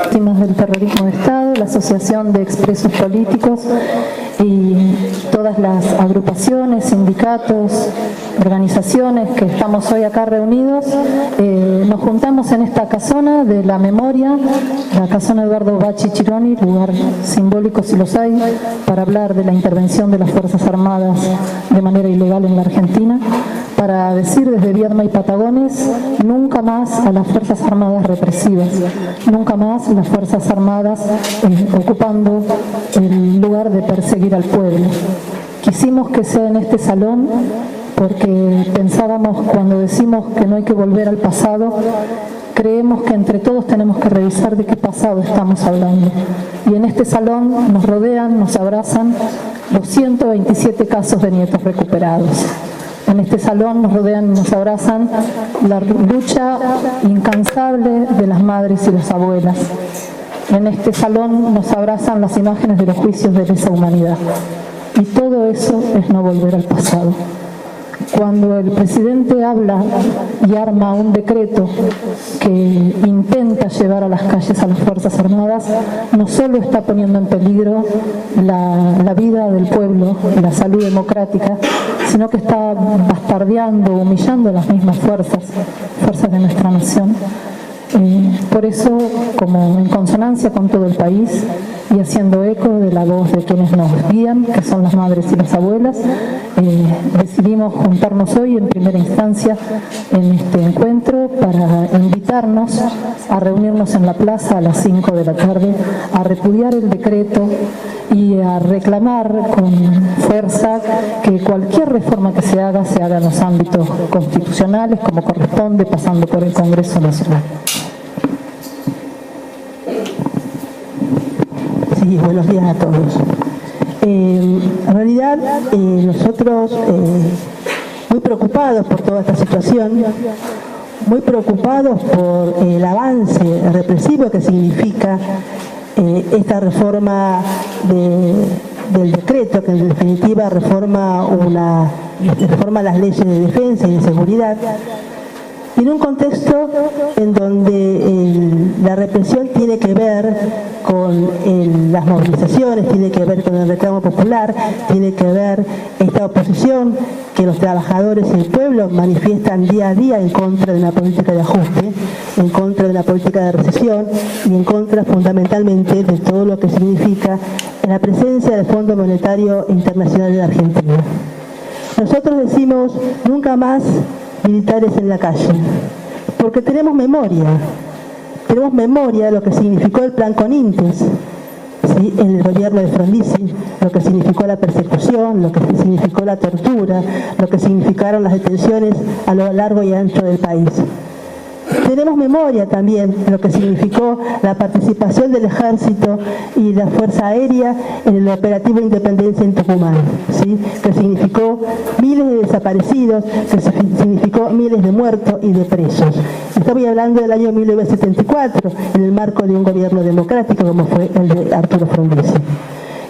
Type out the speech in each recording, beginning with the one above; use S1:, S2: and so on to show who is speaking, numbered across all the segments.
S1: Víctimas del terrorismo de Estado, la Asociación de Expresos Políticos y todas las agrupaciones, sindicatos, organizaciones que estamos hoy acá reunidos, nos juntamos en esta casona de la memoria, la casona Eduardo Bachi Chironi, lugar simbólico si los hay, para hablar de la intervención de las Fuerzas Armadas de manera ilegal en la Argentina, para decir desde Viedma y Patagones, nunca más a las Fuerzas Armadas represivas, nunca más las Fuerzas Armadas ocupando el lugar de perseguir al pueblo. Quisimos que sea en este salón porque pensábamos, cuando decimos que no hay que volver al pasado, creemos que entre todos tenemos que revisar de qué pasado estamos hablando. Y en este salón nos rodean, nos abrazan los 127 casos de nietos recuperados. En este salón nos rodean y nos abrazan la lucha incansable de las madres y las abuelas. En este salón nos abrazan las imágenes de los juicios de lesa humanidad. Y todo eso es no volver al pasado. Cuando el presidente habla y arma un decreto que intenta llevar a las calles a las Fuerzas Armadas, no solo está poniendo en peligro la vida del pueblo y la salud democrática, sino que está bastardeando, humillando a las mismas fuerzas de nuestra nación. Por eso, como en consonancia con todo el país y haciendo eco de la voz de quienes nos guían, que son las madres y las abuelas, decidimos juntarnos hoy en primera instancia en este encuentro para invitarnos a reunirnos en la plaza a las 5 de la tarde, a repudiar el decreto y a reclamar con fuerza que cualquier reforma que se haga en los ámbitos constitucionales, como corresponde, pasando por el Congreso Nacional.
S2: Sí, buenos días a todos. En realidad, nosotros muy preocupados por toda esta situación, muy preocupados por el avance represivo que significa esta reforma del decreto, que en definitiva reforma las leyes de defensa y de seguridad, y en un contexto en donde la represión tiene que ver con las movilizaciones, tiene que ver con el reclamo popular, tiene que ver esta oposición que los trabajadores y el pueblo manifiestan día a día en contra de una política de ajuste, en contra de una política de recesión y en contra fundamentalmente de todo lo que significa la presencia del Fondo Monetario Internacional de la Argentina. Nosotros decimos nunca más militares en la calle, porque tenemos memoria de lo que significó el plan Conintes, ¿sí?, en el gobierno de Frondizi, lo que significó la persecución, lo que significó la tortura, lo que significaron las detenciones a lo largo y ancho del país. Tenemos memoria también de lo que significó la participación del Ejército y la Fuerza Aérea en el operativo Independencia en Tucumán, ¿sí?, que significó miles de desaparecidos, que significó miles de muertos y de presos. Estamos hablando del año 1974, en el marco de un gobierno democrático como fue el de Arturo Frondizi.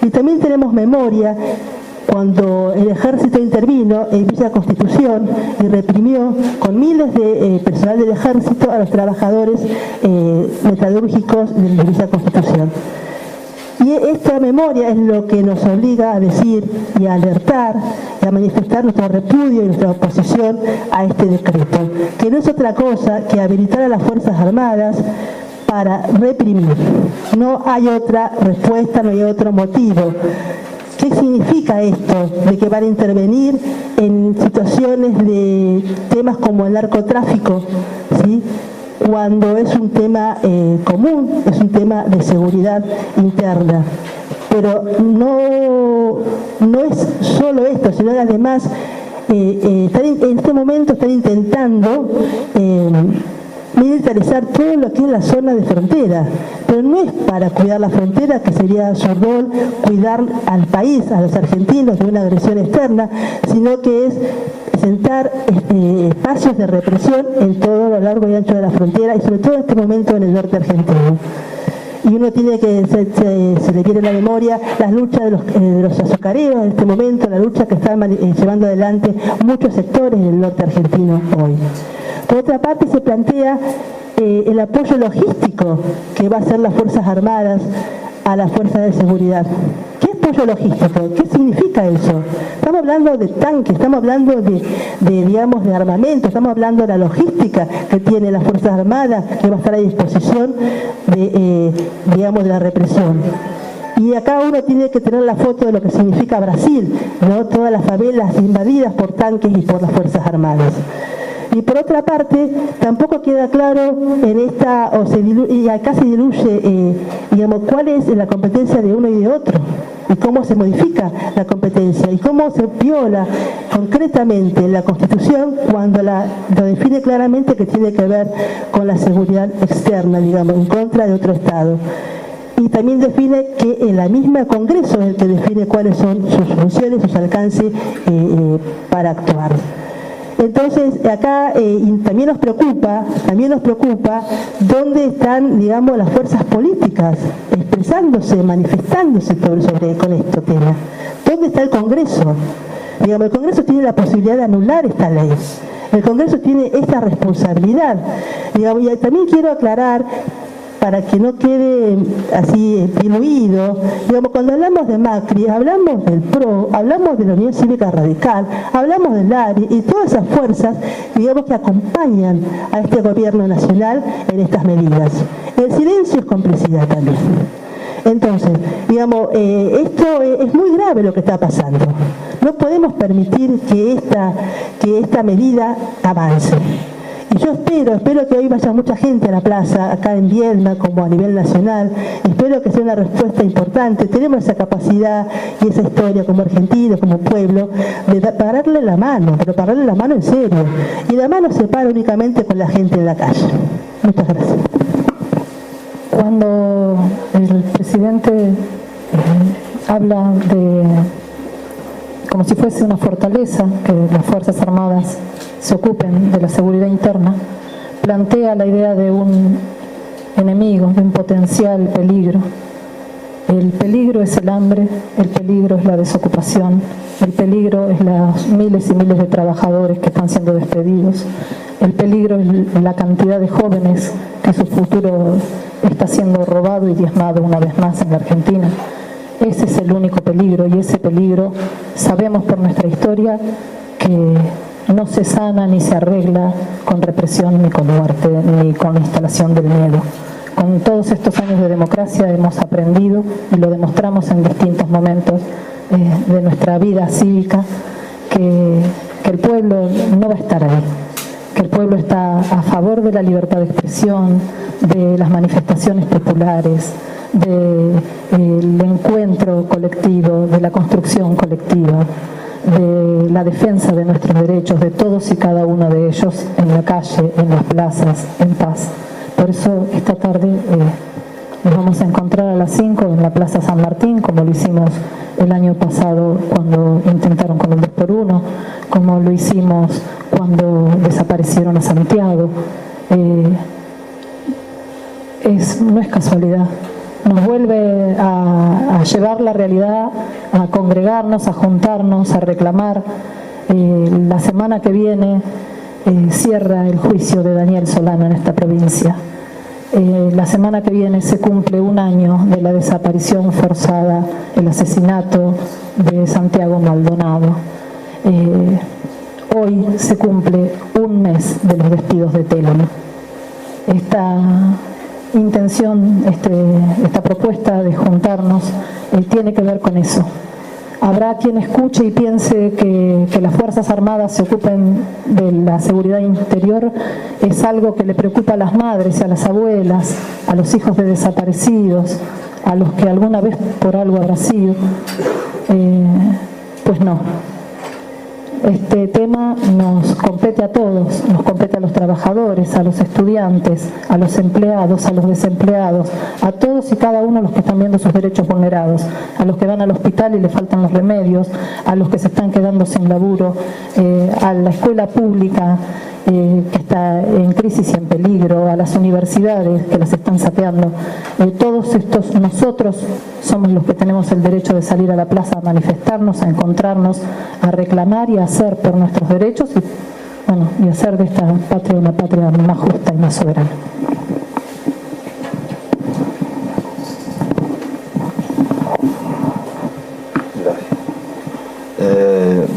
S2: Y también tenemos memoria cuando el Ejército intervino en Villa Constitución y reprimió con miles de personal del Ejército a los trabajadores metalúrgicos de Villa Constitución. Y esta memoria es lo que nos obliga a decir y a alertar y a manifestar nuestro repudio y nuestra oposición a este decreto, que no es otra cosa que habilitar a las Fuerzas Armadas para reprimir. No hay otra respuesta, no hay otro motivo. ¿Qué significa esto de que van a intervenir en situaciones de temas como el narcotráfico, ¿sí?, cuando es un tema común, es un tema de seguridad interna? Pero no es solo esto, sino que además en este momento están intentando militarizar todo lo que es la zona de frontera, pero no es para cuidar la frontera, que sería su rol cuidar al país, a los argentinos de una agresión externa, sino que es sentar espacios de represión en todo lo largo y ancho de la frontera y sobre todo en este momento en el norte argentino. Y uno tiene que, se le viene a la memoria las luchas de los azucareros en este momento, la lucha que están llevando adelante muchos sectores del norte argentino hoy. Por otra parte, se plantea el apoyo logístico que va a hacer las Fuerzas Armadas a las fuerzas de seguridad. ¿Qué apoyo logístico? ¿Qué significa eso? Estamos hablando de tanques, estamos hablando digamos, de armamento, estamos hablando de la logística que tienen las Fuerzas Armadas, que va a estar a disposición digamos, de la represión. Y acá uno tiene que tener la foto de lo que significa Brasil, ¿no? Todas las favelas invadidas por tanques y por las Fuerzas Armadas. Y por otra parte, tampoco queda claro en esta, y acá se diluye, digamos, cuál es la competencia de uno y de otro, y cómo se modifica la competencia, y cómo se viola concretamente la Constitución cuando lo define claramente que tiene que ver con la seguridad externa, digamos, en contra de otro Estado. Y también define que en la misma Congreso es el que define cuáles son sus funciones, sus alcances para actuar. Entonces, acá también nos preocupa dónde están, digamos, las fuerzas políticas expresándose, manifestándose con este tema. ¿Dónde está el Congreso? Digamos, el Congreso tiene la posibilidad de anular esta ley. El Congreso tiene esta responsabilidad. Digamos, y también quiero aclarar, para que no quede así diluido, digamos, cuando hablamos de Macri, hablamos del PRO, hablamos de la Unión Cívica Radical, hablamos del ARI y todas esas fuerzas, digamos, que acompañan a este gobierno nacional en estas medidas. El silencio es complicidad también. Entonces, digamos, esto es muy grave lo que está pasando. No podemos permitir que esta medida avance. Y yo espero que hoy vaya mucha gente a la plaza, acá en Viedma, como a nivel nacional. Espero que sea una respuesta importante. Tenemos esa capacidad y esa historia como argentinos, como pueblo, de pararle la mano, pero pararle la mano en serio. Y la mano se para únicamente con la gente en la calle. Muchas gracias.
S1: Cuando el presidente habla de como si fuese una fortaleza, que las Fuerzas Armadas se ocupen de la seguridad interna, plantea la idea de un enemigo, de un potencial peligro. El peligro es el hambre, el peligro es la desocupación, el peligro es los miles y miles de trabajadores que están siendo despedidos, el peligro es la cantidad de jóvenes que su futuro está siendo robado y diezmado una vez más en la Argentina. Ese es el único peligro, y ese peligro sabemos por nuestra historia que no se sana ni se arregla con represión, ni con muerte, ni con la instalación del miedo. Con todos estos años de democracia hemos aprendido, y lo demostramos en distintos momentos de nuestra vida cívica, que el pueblo no va a estar ahí, que el pueblo está a favor de la libertad de expresión, de las manifestaciones populares, del encuentro colectivo, de la construcción colectiva, de la defensa de nuestros derechos, de todos y cada uno de ellos, en la calle, en las plazas, en paz. Por eso esta tarde nos vamos a encontrar a las 5 en la Plaza San Martín, como lo hicimos el año pasado cuando intentaron con el 2x1, como lo hicimos cuando desaparecieron a Santiago. No es casualidad. Nos vuelve a llevar la realidad, a congregarnos, a juntarnos, a reclamar. La semana que viene cierra el juicio de Daniel Solano en esta provincia. La semana que viene se cumple un año de la desaparición forzada, el asesinato de Santiago Maldonado. Hoy se cumple un mes de los despidos de Telam. Esta intención, esta propuesta de juntarnos tiene que ver con eso. Habrá quien escuche y piense que las Fuerzas Armadas se ocupen de la seguridad interior, es algo que le preocupa a las madres, a las abuelas, a los hijos de desaparecidos, a los que alguna vez por algo habrá sido. Pues no. Este tema nos compete a todos, nos compete a los trabajadores, a los estudiantes, a los empleados, a los desempleados, a todos y cada uno de los que están viendo sus derechos vulnerados, a los que van al hospital y le faltan los remedios, a los que se están quedando sin laburo, a la escuela pública que está en crisis y en peligro, a las universidades que las están saqueando. Todos estos, nosotros somos los que tenemos el derecho de salir a la plaza a manifestarnos, a encontrarnos, a reclamar y a hacer por nuestros derechos y bueno, y hacer de esta patria una patria más justa y más soberana.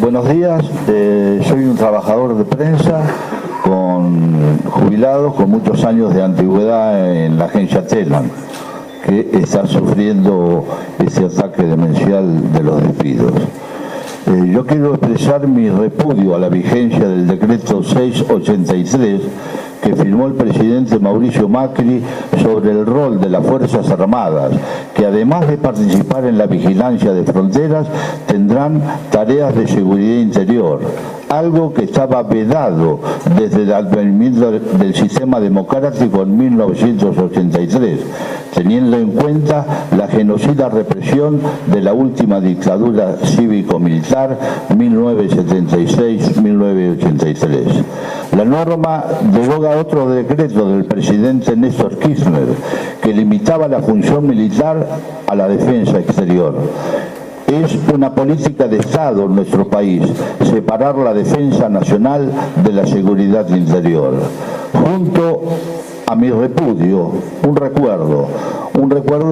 S3: Buenos días, soy un trabajador de prensa jubilado con muchos años de antigüedad en la agencia Telam, que está sufriendo ese ataque demencial de los despidos. Yo quiero expresar mi repudio a la vigencia del decreto 683 que firmó el presidente Mauricio Macri sobre el rol de las Fuerzas Armadas, que además de participar en la vigilancia de fronteras, tendrán tareas de seguridad interior, algo que estaba vedado desde el advenimiento del sistema democrático en 1983, teniendo en cuenta la genocida represión de la última dictadura cívico-militar 1976-1983. La norma deroga otro decreto del presidente Néstor Kirchner que limitaba la función militar a la defensa exterior. Es una política de Estado en nuestro país, separar la defensa nacional de la seguridad interior. Junto a mi repudio, un recuerdo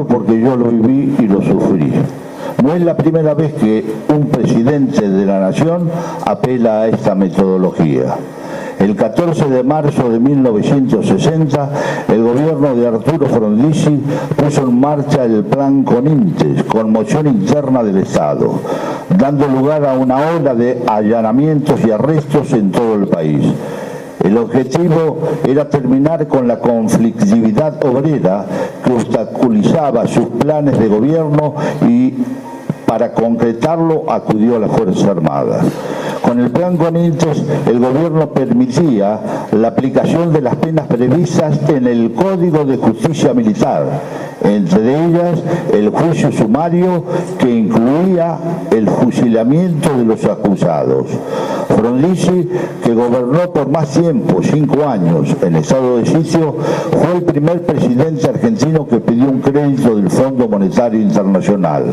S3: porque yo lo viví y lo sufrí. No es la primera vez que un presidente de la nación apela a esta metodología. El 14 de marzo de 1960, el gobierno de Arturo Frondizi puso en marcha el Plan Conintes, conmoción interna del Estado, dando lugar a una ola de allanamientos y arrestos en todo el país. El objetivo era terminar con la conflictividad obrera que obstaculizaba sus planes de gobierno y para concretarlo acudió a las Fuerzas Armadas. Con el Plan Conintes, el gobierno permitía la aplicación de las penas previstas en el Código de Justicia Militar, entre ellas el juicio sumario que incluía el fusilamiento de los acusados. Frondizi, que gobernó por más tiempo, 5 años, en estado de sitio, fue el primer presidente argentino que pidió un crédito del Fondo Monetario Internacional.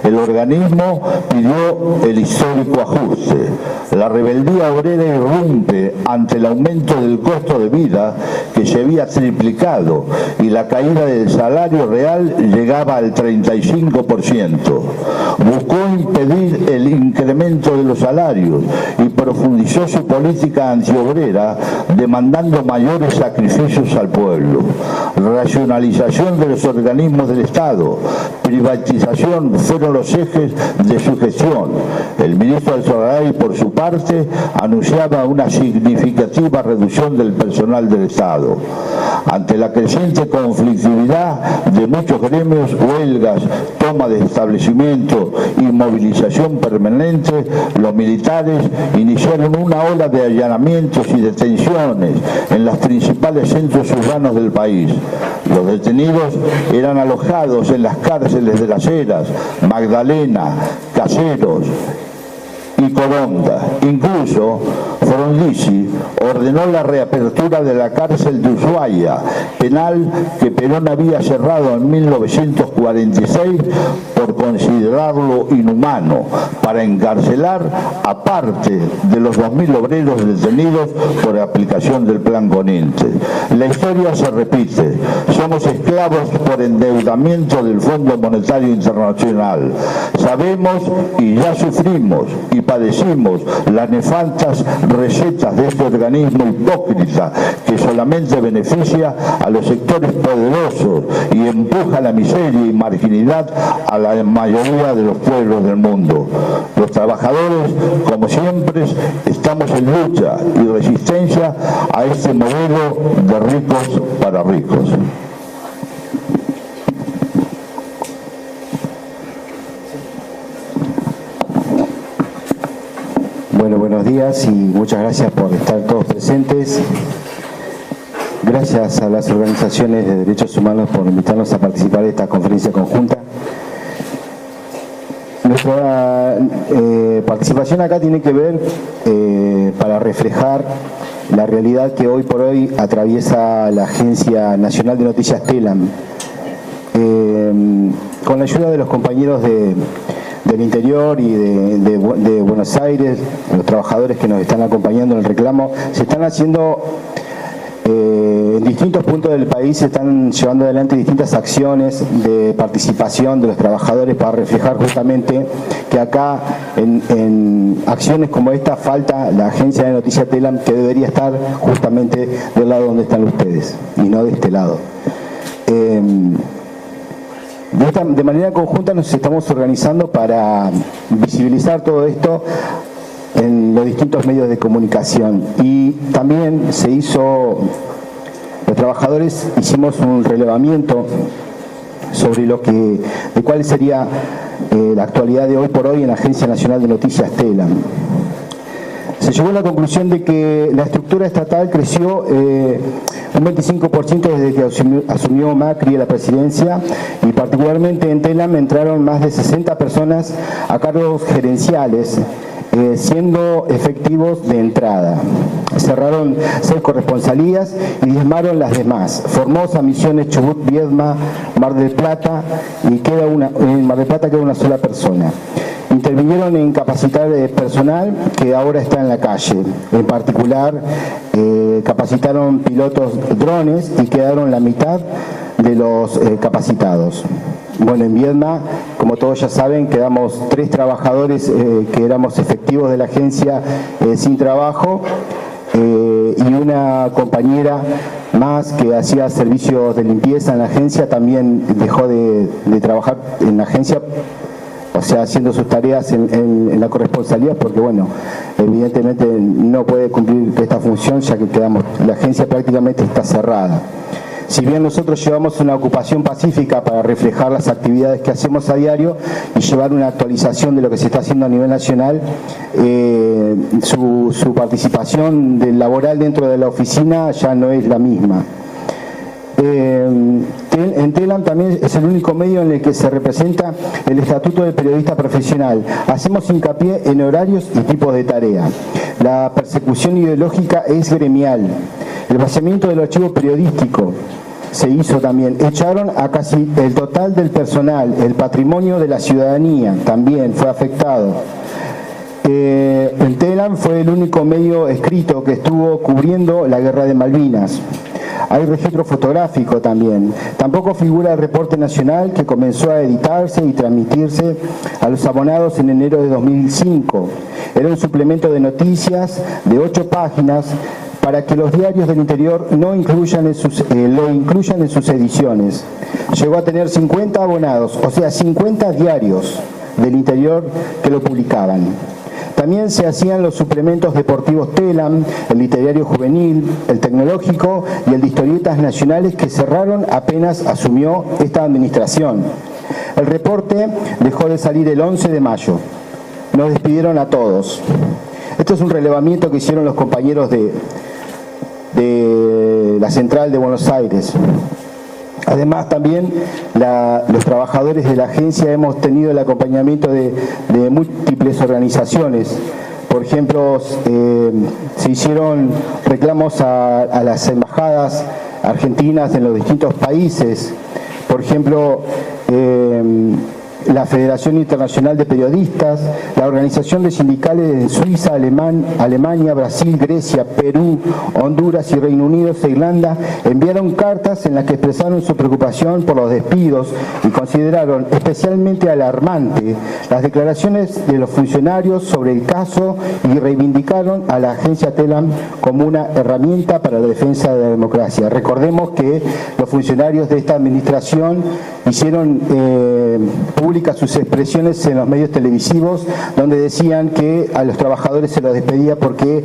S3: El organismo pidió el histórico ajuste. La rebeldía obrera irrumpe ante el aumento del costo de vida que se había triplicado y la caída del salario real llegaba al 35%. Buscó impedir el incremento de los salarios y profundizó su política antiobrera, demandando mayores sacrificios al pueblo. Racionalización de los organismos del Estado, privatización fueron los ejes de su gestión. El ministro Alzogaray, por su parte, anunciaba una significativa reducción del personal del Estado. Ante la creciente conflictividad de muchos gremios, huelgas, toma de establecimiento y movilización permanente, los militares iniciaron una ola de allanamientos y detenciones en los principales centros urbanos del país. Los detenidos eran alojados en las cárceles de Las Heras, Magdalena, Caseros y Coronda. Incluso Frondizi ordenó la reapertura de la cárcel de Ushuaia, penal que Perón había cerrado en 1946 por considerarlo inhumano, para encarcelar a parte de los 2.000 obreros detenidos por aplicación del Plan Conintes. La historia se repite. Somos esclavos por endeudamiento del Fondo Monetario Internacional. Sabemos y ya sufrimos y padecimos las nefastas recetas de este organismo hipócrita que solamente beneficia a los sectores poderosos y empuja la miseria y marginalidad a la mayoría de los pueblos del mundo. Los trabajadores, como siempre, estamos en lucha y resistencia a este modelo de ricos para ricos.
S4: Bueno, buenos días y muchas gracias por estar todos presentes. Gracias a las organizaciones de derechos humanos por invitarnos a participar de esta conferencia conjunta. Nuestra participación acá tiene que ver para reflejar la realidad que hoy por hoy atraviesa la Agencia Nacional de Noticias Telam. Con la ayuda de los compañeros de del interior y de Buenos Aires, los trabajadores que nos están acompañando en el reclamo, se están haciendo en distintos puntos del país, se están llevando adelante distintas acciones de participación de los trabajadores para reflejar justamente que acá en acciones como esta falta la agencia de noticias TELAM, que debería estar justamente del lado donde están ustedes y no de este lado. De manera conjunta nos estamos organizando para visibilizar todo esto en los distintos medios de comunicación, y también los trabajadores hicimos un relevamiento sobre de cuál sería la actualidad de hoy por hoy en la Agencia Nacional de Noticias TELAM. Se llegó a la conclusión de que la estructura estatal creció un 25% desde que asumió Macri la presidencia, y particularmente en TELAM entraron más de 60 personas a cargos gerenciales, siendo efectivos de entrada. Cerraron 6 corresponsalías y diezmaron las demás: Formosa, Misiones, Chubut, Viedma, Mar del Plata, y en Mar del Plata queda una sola persona. Intervinieron en capacitar personal que ahora está en la calle. En particular, capacitaron pilotos drones y quedaron la mitad de los capacitados. Bueno, en Viedma, como todos ya saben, quedamos 3 trabajadores que éramos efectivos de la agencia sin trabajo, y una compañera más que hacía servicios de limpieza en la agencia también dejó de trabajar en la agencia, o sea, haciendo sus tareas en la corresponsalía, porque bueno, evidentemente no puede cumplir esta función, ya que la agencia prácticamente está cerrada. Si bien nosotros llevamos una ocupación pacífica para reflejar las actividades que hacemos a diario y llevar una actualización de lo que se está haciendo a nivel nacional, su participación laboral dentro de la oficina ya no es la misma. En TELAM también es el único medio en el que se representa el Estatuto del Periodista Profesional. Hacemos hincapié en horarios y tipos de tarea. La persecución ideológica es gremial. El vaciamiento del archivo periodístico se hizo también. Echaron a casi el total del personal. El patrimonio de la ciudadanía también fue afectado. El TELAM fue el único medio escrito que estuvo cubriendo la guerra de Malvinas. Hay registro fotográfico también. Tampoco figura el reporte nacional, que comenzó a editarse y transmitirse a los abonados en enero de 2005. Era un suplemento de noticias de 8 páginas para que los diarios del interior lo incluyan en sus ediciones. Llegó a tener 50 abonados, o sea, 50 diarios del interior que lo publicaban. También se hacían los suplementos deportivos TELAM, el literario juvenil, el tecnológico y el de historietas nacionales, que cerraron apenas asumió esta administración. El reporte dejó de salir el 11 de mayo. Nos despidieron a todos. Esto es un relevamiento que hicieron los compañeros de la Central de Buenos Aires. Además, también los trabajadores de la agencia hemos tenido el acompañamiento de múltiples organizaciones. Por ejemplo, se hicieron reclamos a las embajadas argentinas en los distintos países. Por ejemplo, la Federación Internacional de Periodistas, la Organización de Sindicales en Suiza, Alemania, Brasil, Grecia, Perú, Honduras y Reino Unido e Irlanda enviaron cartas en las que expresaron su preocupación por los despidos y consideraron especialmente alarmante las declaraciones de los funcionarios sobre el caso, y reivindicaron a la agencia TELAM como una herramienta para la defensa de la democracia. Recordemos que los funcionarios de esta administración hicieron públicas sus expresiones en los medios televisivos, donde decían que a los trabajadores se los despedía porque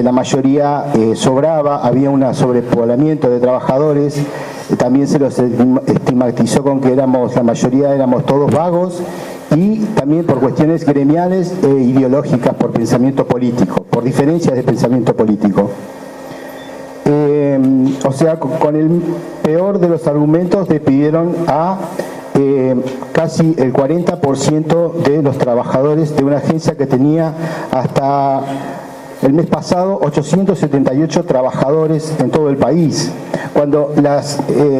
S4: la mayoría sobraba, había un sobrepoblamiento de trabajadores. También se los estigmatizó con que la mayoría éramos todos vagos, y también por cuestiones gremiales e ideológicas, por pensamiento político, por diferencias de pensamiento político. O sea, con el peor de los argumentos despidieron a casi el 40% de los trabajadores de una agencia que tenía hasta el mes pasado 878 trabajadores en todo el país. Cuando las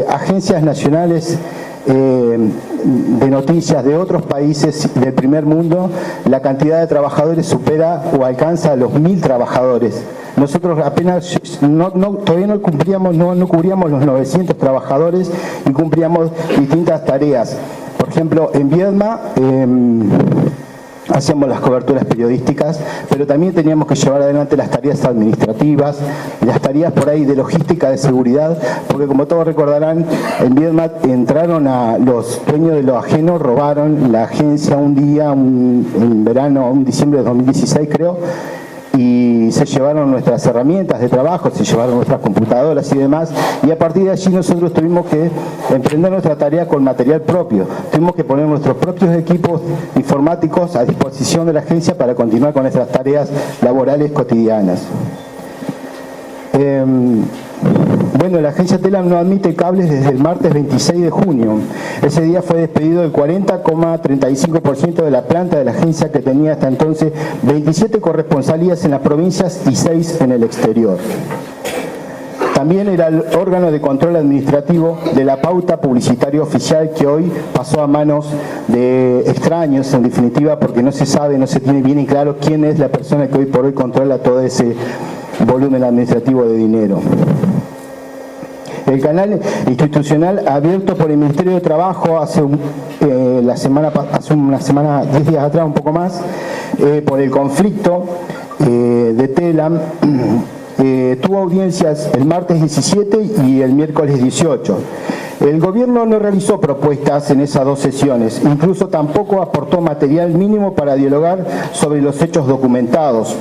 S4: agencias nacionales de noticias de otros países del primer mundo, la cantidad de trabajadores supera o alcanza a los 1000 trabajadores. Nosotros apenas, todavía no cubríamos los 900 trabajadores y cumplíamos distintas tareas. Por ejemplo, en Viedma hacíamos las coberturas periodísticas, pero también teníamos que llevar adelante las tareas administrativas, las tareas por ahí de logística, de seguridad, porque como todos recordarán, en Viedma entraron a los dueños de lo ajeno, robaron la agencia un día, en verano, en diciembre de 2016 creo, y se llevaron nuestras herramientas de trabajo, se llevaron nuestras computadoras y demás, y a partir de allí nosotros tuvimos que emprender nuestra tarea con material propio, tuvimos que poner nuestros propios equipos informáticos a disposición de la agencia para continuar con nuestras tareas laborales cotidianas. Bueno, la agencia TELAM no admite cables desde el martes 26 de junio. Ese día fue despedido el 40,35% de la planta de la agencia, que tenía hasta entonces 27 corresponsalías en las provincias y 6 en el exterior. También era el órgano de control administrativo de la pauta publicitaria oficial, que hoy pasó a manos de extraños, en definitiva, porque no se sabe, no se tiene bien en claro quién es la persona que hoy por hoy controla todo ese volumen administrativo de dinero. El canal institucional abierto por el Ministerio de Trabajo hace una semana, 10 días atrás, un poco más, por el conflicto de TELAM, tuvo audiencias el martes 17 y el miércoles 18. El gobierno no realizó propuestas en esas dos sesiones, incluso tampoco aportó material mínimo para dialogar sobre los hechos documentados,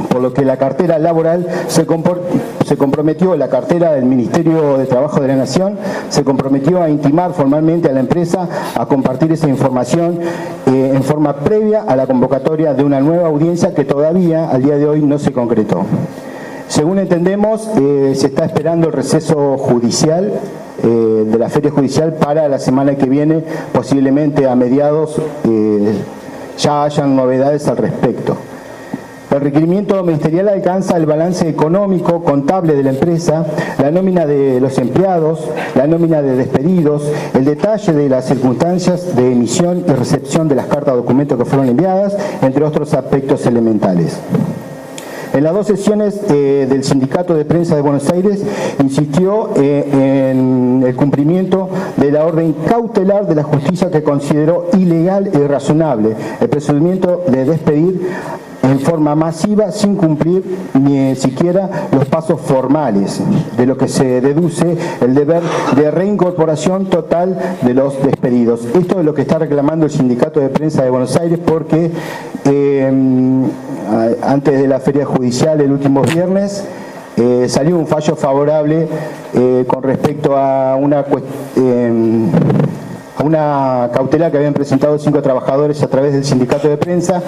S4: por lo que la cartera laboral se comprometió, la cartera del Ministerio de Trabajo de la Nación se comprometió a intimar formalmente a la empresa a compartir esa información en forma previa a la convocatoria de una nueva audiencia que todavía al día de hoy no se concretó. Según entendemos, se está esperando el receso judicial de la feria judicial para la semana que viene, posiblemente a mediados ya hayan novedades al respecto. El requerimiento ministerial alcanza el balance económico contable de la empresa, la nómina de los empleados, la nómina de despedidos, el detalle de las circunstancias de emisión y recepción de las cartas de documento que fueron enviadas, entre otros aspectos elementales. En las dos sesiones del Sindicato de Prensa de Buenos Aires insistió en el cumplimiento de la orden cautelar de la justicia, que consideró ilegal e irrazonable el procedimiento de despedir en forma masiva sin cumplir ni siquiera los pasos formales, de lo que se deduce el deber de reincorporación total de los despedidos. Esto es lo que está reclamando el Sindicato de Prensa de Buenos Aires, porque antes de la feria judicial, el último viernes, salió un fallo favorable con respecto a una cautela que habían presentado 5 trabajadores a través del Sindicato de Prensa,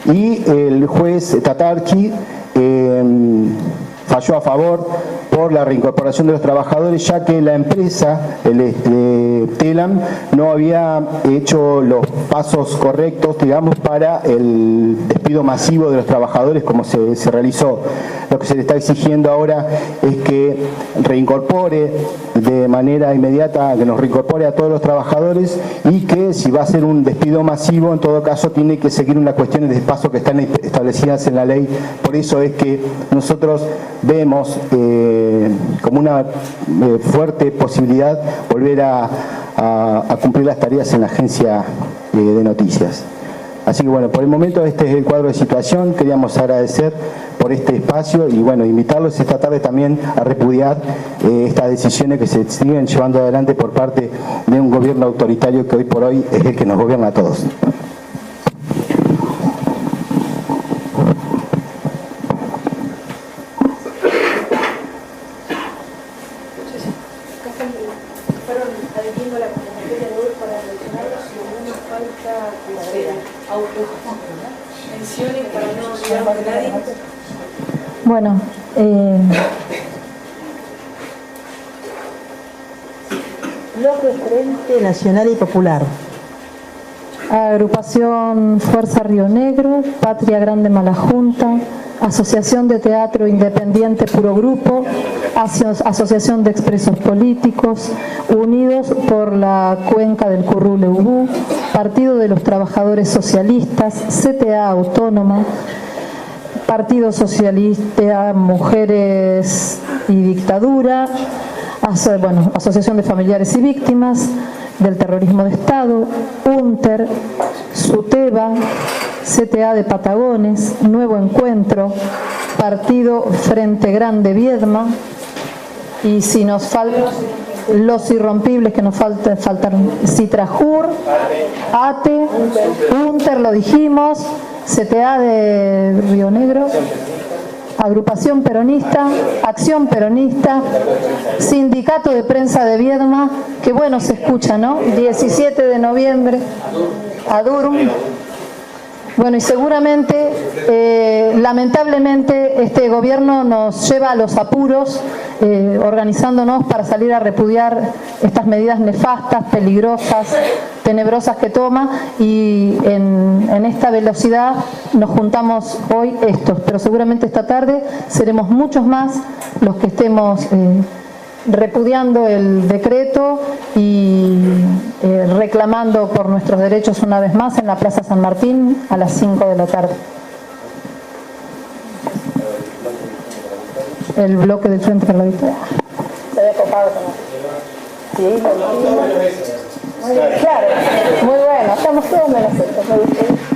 S4: y el juez Tatarki falló a favor por la reincorporación de los trabajadores, ya que la empresa, TELAM, no había hecho los pasos correctos, digamos, para el despido masivo de los trabajadores como se realizó. Lo que se le está exigiendo ahora es que reincorpore de manera inmediata, que nos reincorpore a todos los trabajadores, y que si va a ser un despido masivo, en todo caso tiene que seguir unas cuestiones de paso que están establecidas en la ley. Por eso es que nosotros vemos como una fuerte posibilidad volver a cumplir las tareas en la agencia de noticias. Así que bueno, por el momento este es el cuadro de situación. Queríamos agradecer por este espacio y bueno, invitarlos esta tarde también a repudiar estas decisiones que se siguen llevando adelante por parte de un gobierno autoritario que hoy por hoy es el que nos gobierna a todos.
S1: Bueno,
S2: Bloque Frente Nacional y Popular.
S1: Agrupación Fuerza Río Negro, Patria Grande Mala Junta, Asociación de Teatro Independiente Puro Grupo, Asociación de Expresos Políticos, Unidos por la Cuenca del Curruleubú, Partido de los Trabajadores Socialistas, CTA Autónoma, Partido Socialista Mujeres y Dictadura, Asociación de Familiares y Víctimas del Terrorismo de Estado, UNTER, SUTEBA, CTA de Patagones, Nuevo Encuentro, Partido Frente Grande Viedma, y si nos faltan los irrompibles que nos faltaron, Citrajur, ATE, UNTER lo dijimos, CTA de Río Negro, Agrupación Peronista, Acción Peronista, Sindicato de Prensa de Viedma, que bueno se escucha, ¿no? 17 de noviembre, ADURM. Bueno, y seguramente, lamentablemente, este gobierno nos lleva a los apuros, organizándonos para salir a repudiar estas medidas nefastas, peligrosas, tenebrosas que toma, y en esta velocidad nos juntamos hoy estos, pero seguramente esta tarde seremos muchos más los que estemos repudiando el decreto y reclamando por nuestros derechos una vez más en la Plaza San Martín a las 5 de la tarde. El bloque del Frente para la Victoria. Se había copado con sí, muy bien, claro, muy bueno, estamos todos menos estos.